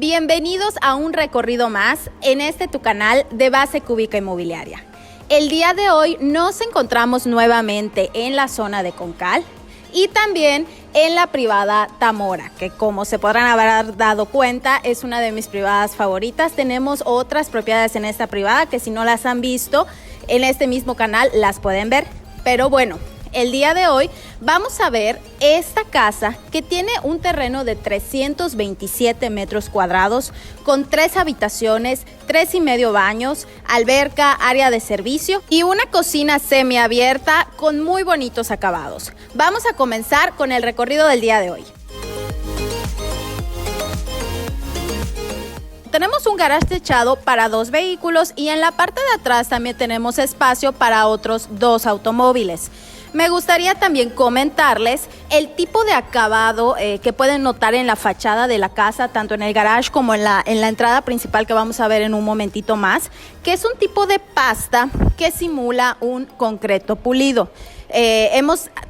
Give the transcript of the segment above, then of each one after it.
Bienvenidos a un recorrido más en tu canal de Base Cúbica Inmobiliaria. El día de hoy nos encontramos nuevamente en la zona de Concal y también en la privada Tamora, que como se podrán haber dado cuenta es una de mis privadas favoritas. Tenemos otras propiedades en esta privada que si no las han visto en este mismo canal las pueden ver, pero bueno. El día de hoy vamos a ver esta casa que tiene un terreno de 327 metros cuadrados con 3 habitaciones, 3,5 baños, alberca, área de servicio y una cocina semiabierta con muy bonitos acabados. Vamos a comenzar con el recorrido del día de hoy. Tenemos un garage techado para 2 vehículos y en la parte de atrás también tenemos espacio para otros 2 automóviles. Me gustaría también comentarles el tipo de acabado que pueden notar en la fachada de la casa, tanto en el garage como en la entrada principal que vamos a ver en un momentito más, que es un tipo de pasta que simula un concreto pulido.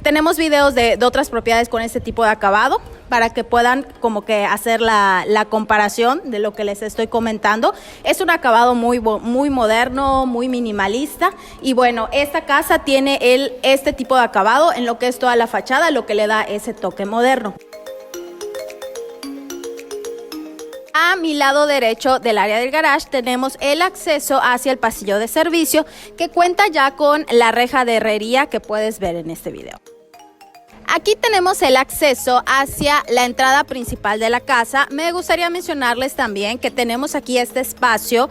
Tenemos videos de otras propiedades con este tipo de acabado para que puedan como que hacer la comparación de lo que les estoy comentando. Es un acabado muy moderno, muy minimalista y bueno, esta casa tiene este tipo de acabado en lo que es toda la fachada, lo que le da ese toque moderno. A mi lado derecho del área del garage tenemos el acceso hacia el pasillo de servicio que cuenta ya con la reja de herrería que puedes ver en este video. Aquí tenemos el acceso hacia la entrada principal de la casa. Me gustaría mencionarles también que tenemos aquí este espacio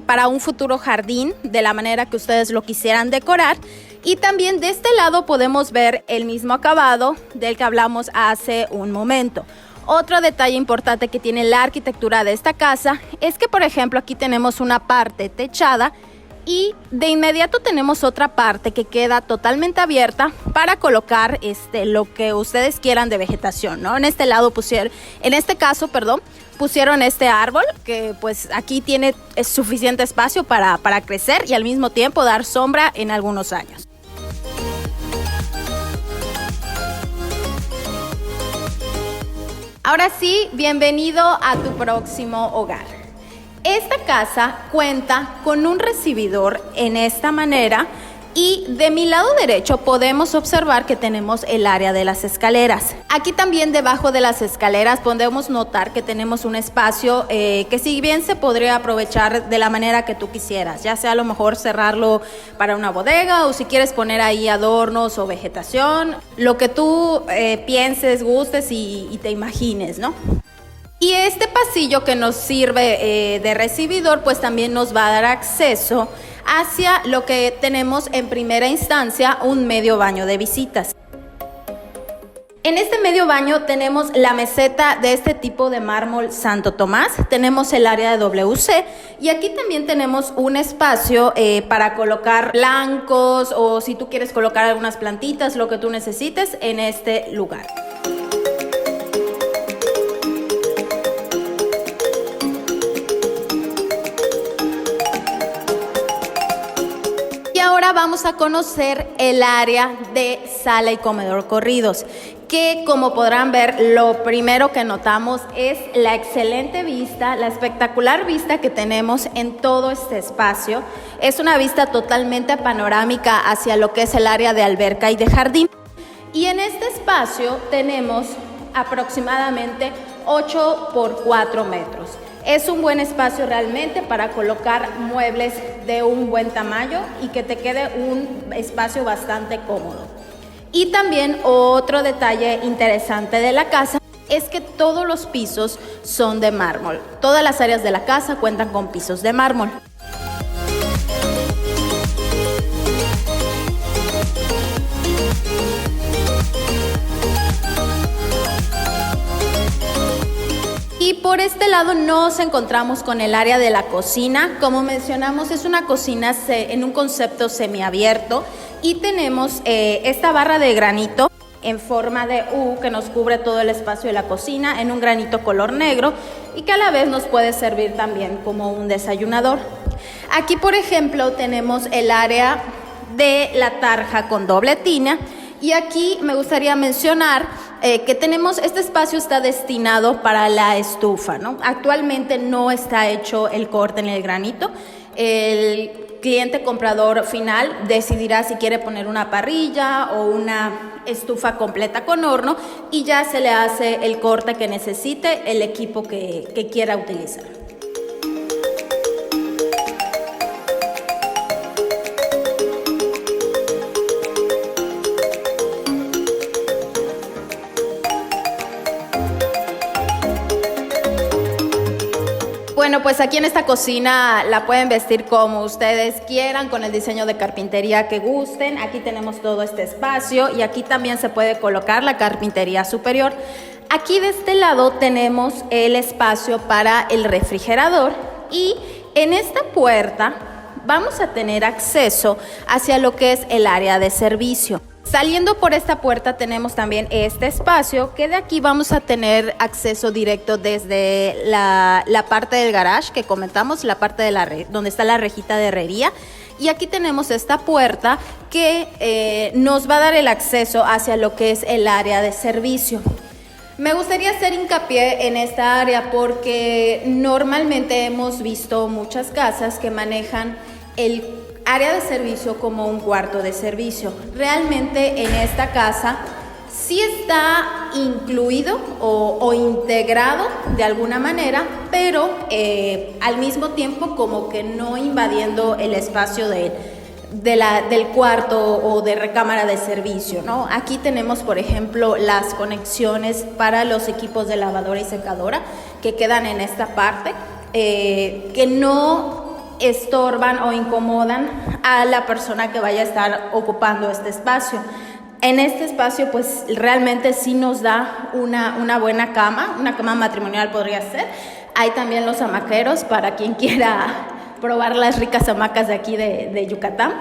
para un futuro jardín de la manera que ustedes lo quisieran decorar. Y también de este lado podemos ver el mismo acabado del que hablamos hace un momento. Otro detalle importante que tiene la arquitectura de esta casa es que, por ejemplo, aquí tenemos una parte techada y de inmediato tenemos otra parte que queda totalmente abierta para colocar lo que ustedes quieran de vegetación, ¿no? En este caso, pusieron este árbol que pues aquí tiene suficiente espacio para crecer y al mismo tiempo dar sombra en algunos años. Ahora sí, bienvenido a tu próximo hogar. Esta casa cuenta con un recibidor en esta manera y de mi lado derecho podemos observar que tenemos el área de las escaleras. Aquí también debajo de las escaleras podemos notar que tenemos un espacio que si bien se podría aprovechar de la manera que tú quisieras, ya sea a lo mejor cerrarlo para una bodega o si quieres poner ahí adornos o vegetación, lo que tú pienses, gustes y te imagines, ¿no? Y este pasillo que nos sirve de recibidor pues también nos va a dar acceso hacia lo que tenemos en primera instancia, un medio baño de visitas. En este medio baño tenemos la meseta de este tipo de mármol Santo Tomás, tenemos el área de WC y aquí también tenemos un espacio para colocar blancos o si tú quieres colocar algunas plantitas, lo que tú necesites en este lugar. Ahora vamos a conocer el área de sala y comedor corridos, que como podrán ver, lo primero que notamos es la excelente vista, la espectacular vista que tenemos en todo este espacio. Es una vista totalmente panorámica hacia lo que es el área de alberca y de jardín. Y en este espacio tenemos aproximadamente 8 por 4 metros. Es un buen espacio realmente para colocar muebles de un buen tamaño y que te quede un espacio bastante cómodo. Y también otro detalle interesante de la casa es que todos los pisos son de mármol. Todas las áreas de la casa cuentan con pisos de mármol. Y por este lado nos encontramos con el área de la cocina. Como mencionamos, es una cocina en un concepto semiabierto y tenemos esta barra de granito en forma de U que nos cubre todo el espacio de la cocina en un granito color negro y que a la vez nos puede servir también como un desayunador. Aquí, por ejemplo, tenemos el área de la tarja con doble tina y aquí me gustaría mencionar que tenemos, este espacio está destinado para la estufa, ¿no? Actualmente no está hecho el corte en el granito. El cliente comprador final decidirá si quiere poner una parrilla o una estufa completa con horno y ya se le hace el corte que necesite el equipo que quiera utilizar. Bueno, pues aquí en esta cocina la pueden vestir como ustedes quieran, con el diseño de carpintería que gusten. Aquí tenemos todo este espacio y aquí también se puede colocar la carpintería superior. Aquí de este lado tenemos el espacio para el refrigerador y en esta puerta vamos a tener acceso hacia lo que es el área de servicio. Saliendo por esta puerta tenemos también este espacio que de aquí vamos a tener acceso directo desde la parte del garage que comentamos, la parte de donde está la rejita de herrería. Y aquí tenemos esta puerta que nos va a dar el acceso hacia lo que es el área de servicio. Me gustaría hacer hincapié en esta área porque normalmente hemos visto muchas casas que manejan el área de servicio como un cuarto de servicio. Realmente en esta casa sí está incluido o integrado de alguna manera, pero al mismo tiempo como que no invadiendo el espacio del cuarto o de recámara de servicio, ¿no? Aquí tenemos, por ejemplo, las conexiones para los equipos de lavadora y secadora que quedan en esta parte, que no estorban o incomodan a la persona que vaya a estar ocupando este espacio. En este espacio pues realmente sí nos da una buena cama, una cama matrimonial podría ser. Hay también los hamaqueros para quien quiera probar las ricas hamacas de aquí de Yucatán.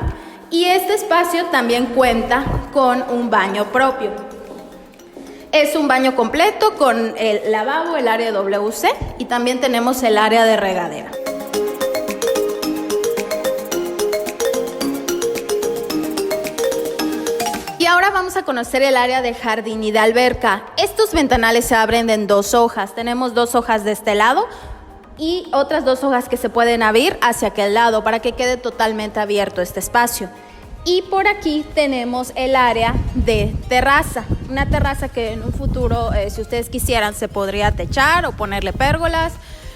Y este espacio también cuenta con un baño propio. Es un baño completo con el lavabo, el área de WC y también tenemos el área de regadera. Y ahora vamos a conocer el área de jardín y de alberca. Estos ventanales se abren en 2 hojas. Tenemos 2 hojas de este lado y otras 2 hojas que se pueden abrir hacia aquel lado para que quede totalmente abierto este espacio. Y por aquí tenemos el área de terraza. Una terraza que en un futuro, si ustedes quisieran, se podría techar o ponerle pérgolas,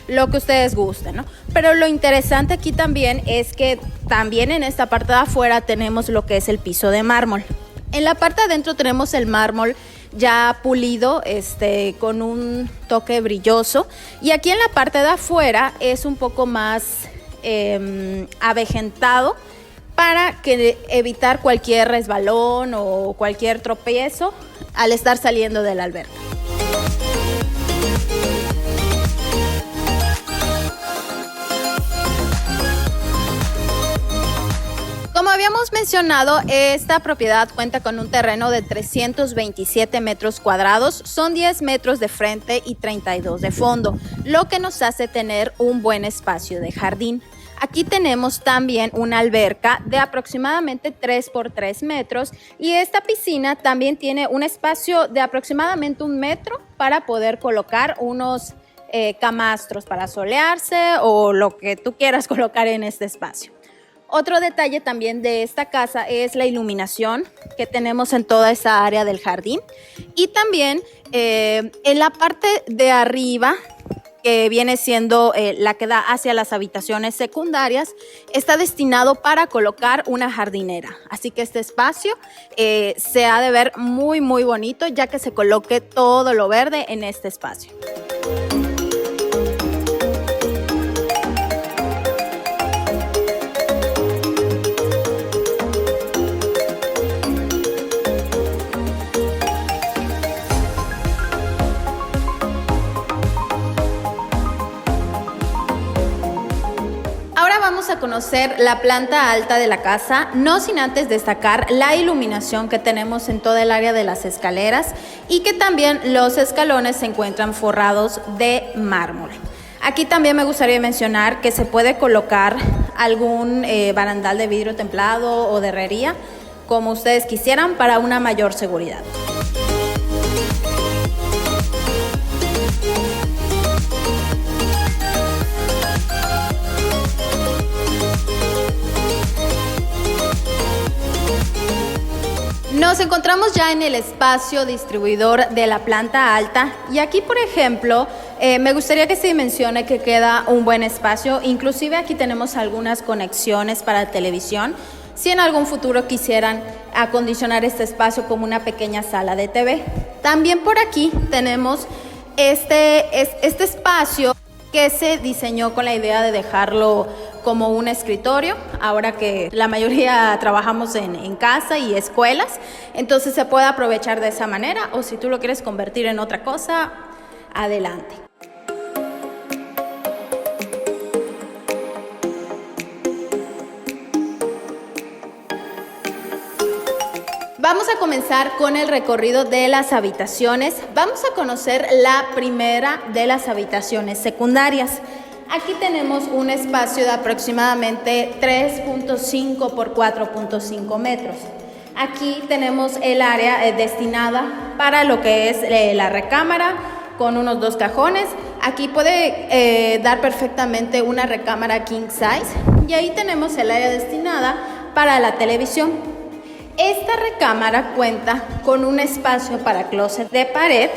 lo que ustedes gusten, ¿no? Pero lo interesante aquí también es que también en esta parte de afuera tenemos lo que es el piso de mármol. En la parte de adentro tenemos el mármol ya pulido, con un toque brilloso. Y aquí en la parte de afuera es un poco más avejentado para evitar cualquier resbalón o cualquier tropiezo al estar saliendo de la alberca. Como habíamos mencionado, esta propiedad cuenta con un terreno de 327 metros cuadrados, son 10 metros de frente y 32 de fondo, lo que nos hace tener un buen espacio de jardín. Aquí tenemos también una alberca de aproximadamente 3 por 3 metros y esta piscina también tiene un espacio de aproximadamente 1 metro para poder colocar unos camastros para solearse o lo que tú quieras colocar en este espacio. Otro detalle también de esta casa es la iluminación que tenemos en toda esa área del jardín y también en la parte de arriba, que viene siendo la que da hacia las habitaciones secundarias, está destinado para colocar una jardinera. Así que este espacio se ha de ver muy muy bonito ya que se coloque todo lo verde en este espacio. Vamos a conocer la planta alta de la casa, no sin antes destacar la iluminación que tenemos en toda el área de las escaleras y que también los escalones se encuentran forrados de mármol. Aquí también me gustaría mencionar que se puede colocar algún barandal de vidrio templado o de herrería, como ustedes quisieran, para una mayor seguridad. Nos encontramos ya en el espacio distribuidor de la planta alta y aquí, por ejemplo, me gustaría que se dimensione que queda un buen espacio. Inclusive aquí tenemos algunas conexiones para televisión. Si en algún futuro quisieran acondicionar este espacio como una pequeña sala de TV. También por aquí tenemos este espacio que se diseñó con la idea de dejarlo como un escritorio, ahora que la mayoría trabajamos en casa y escuelas, entonces se puede aprovechar de esa manera, o si tú lo quieres convertir en otra cosa, adelante. Vamos a comenzar con el recorrido de las habitaciones. Vamos a conocer la primera de las habitaciones secundarias. Aquí tenemos un espacio de aproximadamente 3.5 por 4.5 metros. Aquí tenemos el área destinada para lo que es la recámara con unos 2 cajones. Aquí puede dar perfectamente una recámara king size y ahí tenemos el área destinada para la televisión. Esta recámara cuenta con un espacio para closet de pared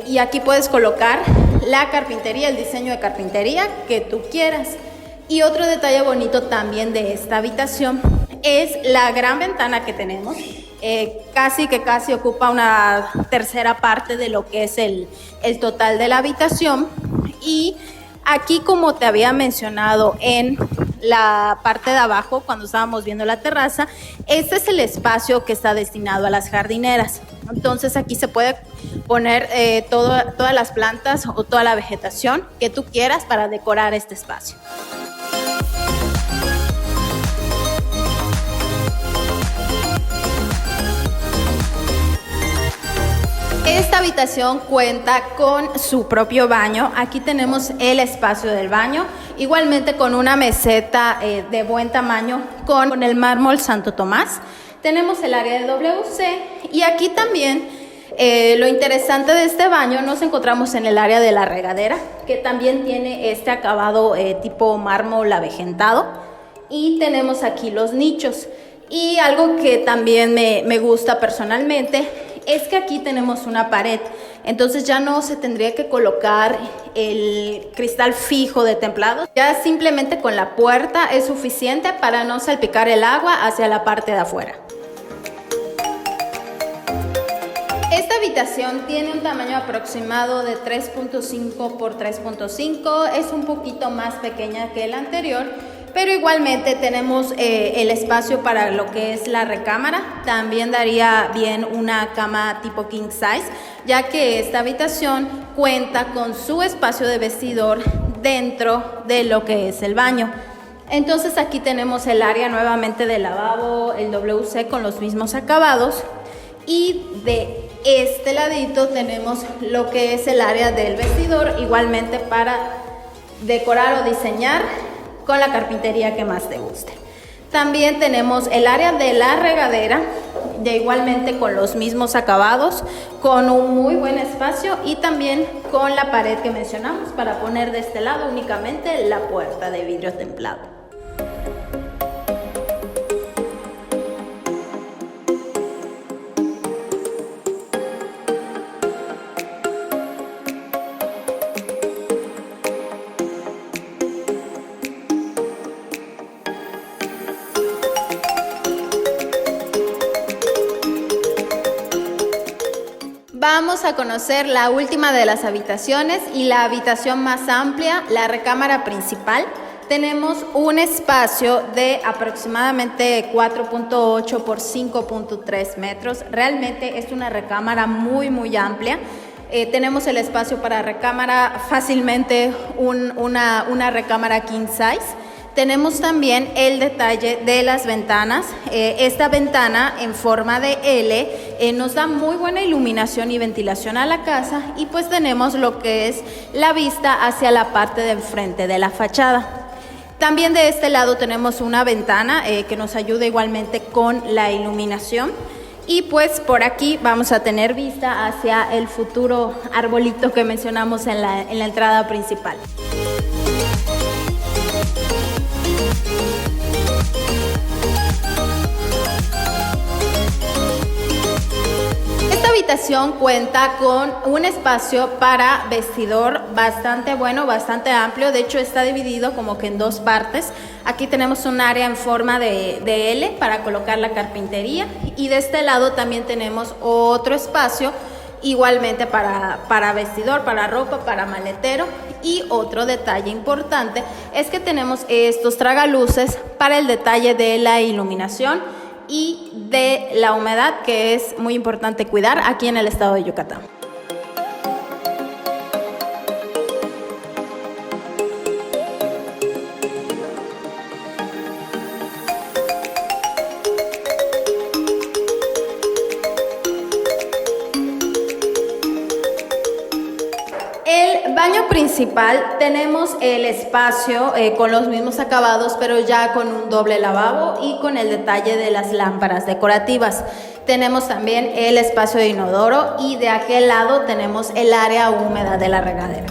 y aquí puedes colocar la carpintería, el diseño de carpintería que tú quieras. Y otro detalle bonito también de esta habitación es la gran ventana que tenemos. Casi ocupa una tercera parte de lo que es el total de la habitación. Y aquí, como te había mencionado en la parte de abajo, cuando estábamos viendo la terraza, este es el espacio que está destinado a las jardineras. Entonces aquí se puede poner todas las plantas o toda la vegetación que tú quieras para decorar este espacio. Esta habitación cuenta con su propio baño. Aquí tenemos el espacio del baño, igualmente con una meseta de buen tamaño con el mármol Santo Tomás. Tenemos el área de WC y aquí también lo interesante de este baño nos encontramos en el área de la regadera, que también tiene este acabado tipo mármol avejentado, y tenemos aquí los nichos. Y algo que también me gusta personalmente es que aquí tenemos una pared, entonces ya no se tendría que colocar el cristal fijo de templado, ya simplemente con la puerta es suficiente para no salpicar el agua hacia la parte de afuera. Esta habitación tiene un tamaño aproximado de 3.5 por 3.5, es un poquito más pequeña que el anterior, pero igualmente tenemos el espacio para lo que es la recámara. También daría bien una cama tipo king size, ya que esta habitación cuenta con su espacio de vestidor dentro de lo que es el baño. Entonces aquí tenemos el área nuevamente del lavabo, el WC con los mismos acabados, y de este ladito tenemos lo que es el área del vestidor, igualmente para decorar o diseñar con la carpintería que más te guste. También tenemos el área de la regadera, igualmente con los mismos acabados, con un muy buen espacio y también con la pared que mencionamos para poner de este lado únicamente la puerta de vidrio templado. Vamos a conocer la última de las habitaciones y la habitación más amplia, la recámara principal. Tenemos un espacio de aproximadamente 4.8 por 5.3 metros. Realmente es una recámara muy amplia. Tenemos el espacio para recámara, fácilmente una recámara king size. Tenemos también el detalle de las ventanas. Esta ventana en forma de L nos da muy buena iluminación y ventilación a la casa, y pues tenemos lo que es la vista hacia la parte de enfrente de la fachada. También de este lado tenemos una ventana que nos ayuda igualmente con la iluminación, y pues por aquí vamos a tener vista hacia el futuro arbolito que mencionamos en la entrada principal. habitación cuenta con un espacio para vestidor bastante bueno, bastante amplio. De hecho, está dividido como que en dos partes. Aquí tenemos un área en forma de L para colocar la carpintería, y de este lado también tenemos otro espacio igualmente para vestidor, para ropa, para maletero. Y otro detalle importante es que tenemos estos tragaluces para el detalle de la iluminación y de la humedad, que es muy importante cuidar aquí en el estado de Yucatán. El baño principal, tenemos el espacio con los mismos acabados, pero ya con un doble lavabo y con el detalle de las lámparas decorativas. Tenemos también el espacio de inodoro, y de aquel lado tenemos el área húmeda de la regadera.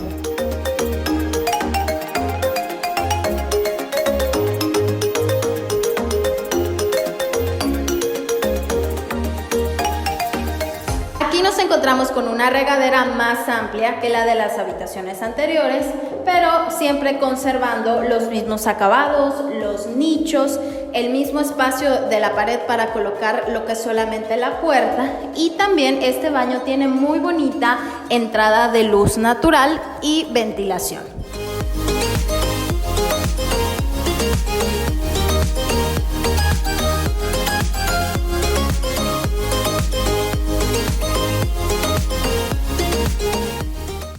Aquí nos encontramos con una regadera más amplia que la de las habitaciones anteriores, pero siempre conservando los mismos acabados, los nichos, el mismo espacio de la pared para colocar lo que es solamente la puerta, y también este baño tiene muy bonita entrada de luz natural y ventilación.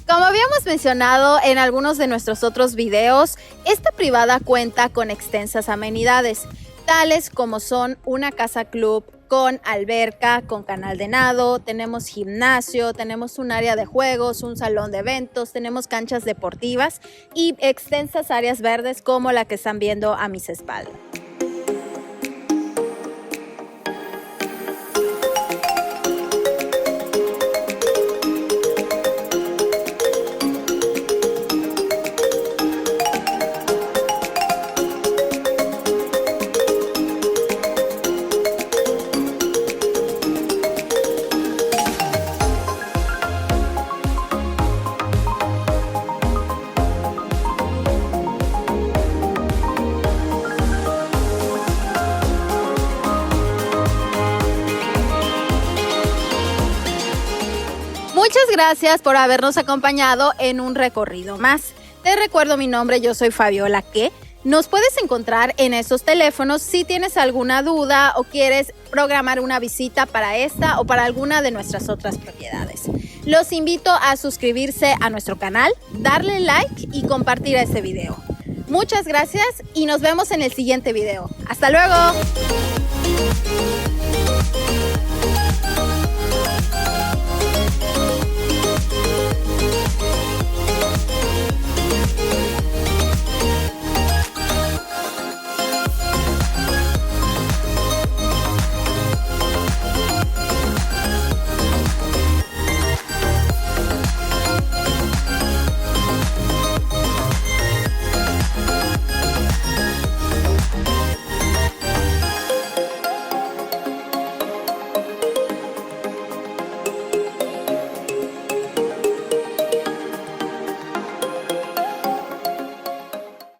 Como habíamos mencionado en algunos de nuestros otros videos, esta privada cuenta con extensas amenidades, tales como son una casa club con alberca, con canal de nado, tenemos gimnasio, tenemos un área de juegos, un salón de eventos, tenemos canchas deportivas y extensas áreas verdes como la que están viendo a mis espaldas. Muchas gracias por habernos acompañado en un recorrido más. Te recuerdo mi nombre, yo soy Fabiola Que. Nos puedes encontrar en esos teléfonos si tienes alguna duda o quieres programar una visita para esta o para alguna de nuestras otras propiedades. Los invito a suscribirse a nuestro canal, darle like y compartir este video. Muchas gracias y nos vemos en el siguiente video. ¡Hasta luego!